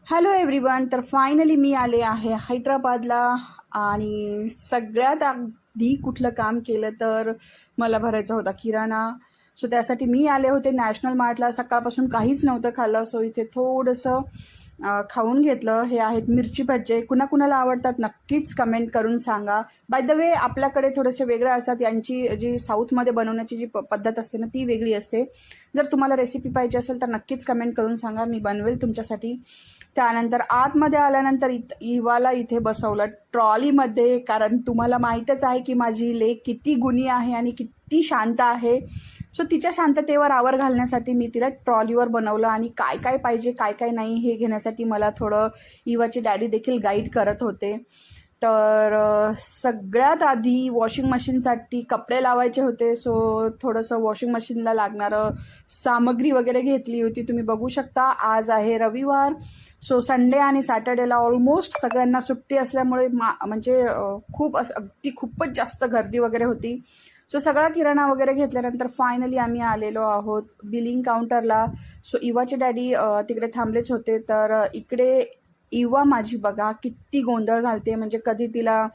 Hello everyone. तर finally मी आले आहे हैदराबादला. आणि सगळ्यात आधी कुठलं काम केलं तर मला भरायचा होता किराणा. सो त्यासाठी मी आले होते नॅशनल मार्टला. सकाळपासून काहीच नव्हतं खाल्लं, सो इथे थोडंसं खाऊन घेतलं. हे आहेत मिरची भज्जे. कुणाकुणाला आवडतात नक्कीच कमेंट करून सांगा. बाय द वे, आपल्याकडे थोडेसे वेगळे असतात. यांची जी साऊथमध्ये बनवण्याची जी पद्धत असते ना, ती वेगळी असते. जर तुम्हाला रेसिपी पाहिजे असेल तर नक्कीच कमेंट करून सांगा, मी बनवेल तुमच्यासाठी. त्यानंतर आतमध्ये आल्यानंतर इवाला इथे बसवलं ट्रॉलीमध्ये, कारण तुम्हाला माहीतच आहे की माझी लेक किती गुणी आहे आणि किती शांत आहे. सो तिच्या शांततेवर आवर घालण्यासाठी मी तिला ट्रॉलीवर बनवलं. आणि काय काय पाहिजे काय काय नाही हे घेण्यासाठी मला थोडं इवाचे डॅडी देखील गाईड करत होते. तर सगळ्यात आधी वॉशिंग मशीनसाठी कपडे लावायचे होते. सो थोडंसं वॉशिंग मशीनला लागणारं सामग्री वगैरे घेतली होती. तुम्ही बघू शकता, आज आहे रविवार. सो संडे आणि सॅटर्डेला ऑलमोस्ट सगळ्यांना सुट्टी असल्यामुळे म्हणजे अगदी खूपच जास्त गर्दी वगैरे होती. सो सगळा किराणा वगैरे घेतल्यानंतर फायनली आम्ही आलेलो आहोत बिलिंग काउंटरला. सो इवाचे डॅडी तिकडे थांबलेच होते. तर इकडे इवा माझी बघा किती गोंधळ घालते. म्हणजे कधी तिला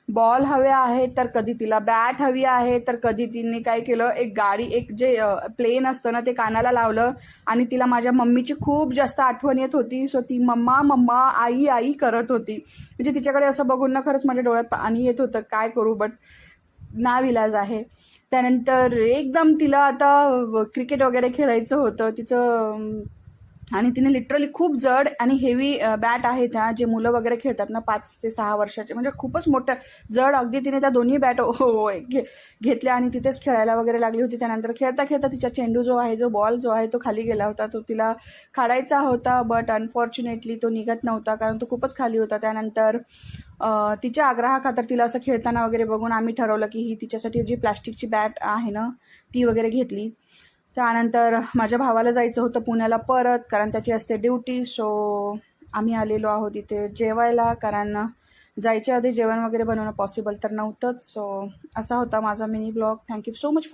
बॉल हवे आहे, तर कधी तिला बॅट हवी आहे, तर कधी तिने काय केलं, एक जे प्लेन असतं ना ते कानाला लावलं. आणि तिला माझ्या मम्मीची खूप जास्त आठवण येत होती. सो ती मम्मा मम्मा आई आई करत होती. म्हणजे तिच्याकडे असं बघून ना खरंच माझ्या डोळ्यात पाणी येत होतं. काय करू, बट नाविलाज आहे. त्यानंतर एकदम तिला आता क्रिकेट वगैरे खेळायचं होतं तिचं. आणि तिने लिटरली खूप जड आणि हेवी बॅट आहेत ह्या, जे मुलं वगैरे खेळतात ना 5 ते 6 वर्षाचे, म्हणजे खूपच मोठं जड. अगदी तिने त्या दोन्ही बॅट घेतल्या आणि तिथेच खेळायला वगैरे लागली होती. त्यानंतर खेळता खेळता तिचा चेंडू जो आहे, जो बॉल जो आहे तो खाली गेला होता. तो तिला काढायचा होता, बट अनफॉर्च्युनेटली तो निघत नव्हता, कारण तो खूपच खाली होता. त्यानंतर तिच्या आग्रहाखातर तिला असं खेळताना वगैरे बघून आम्ही ठरवलं की ही तिच्यासाठी जी प्लॅस्टिकची बॅट आहे ना ती वगैरे घेतली. त्यानंतर माझ्या भावाला जायचं होतं पुण्याला परत, कारण त्याची असते ड्युटी. सो आम्ही आलेलो आहोत इथे जेवायला, कारण जायच्या आधी जेवण वगैरे बनवणं पॉसिबल तर नव्हतंच. सो असा होता माझा mini blog. Thank you so much.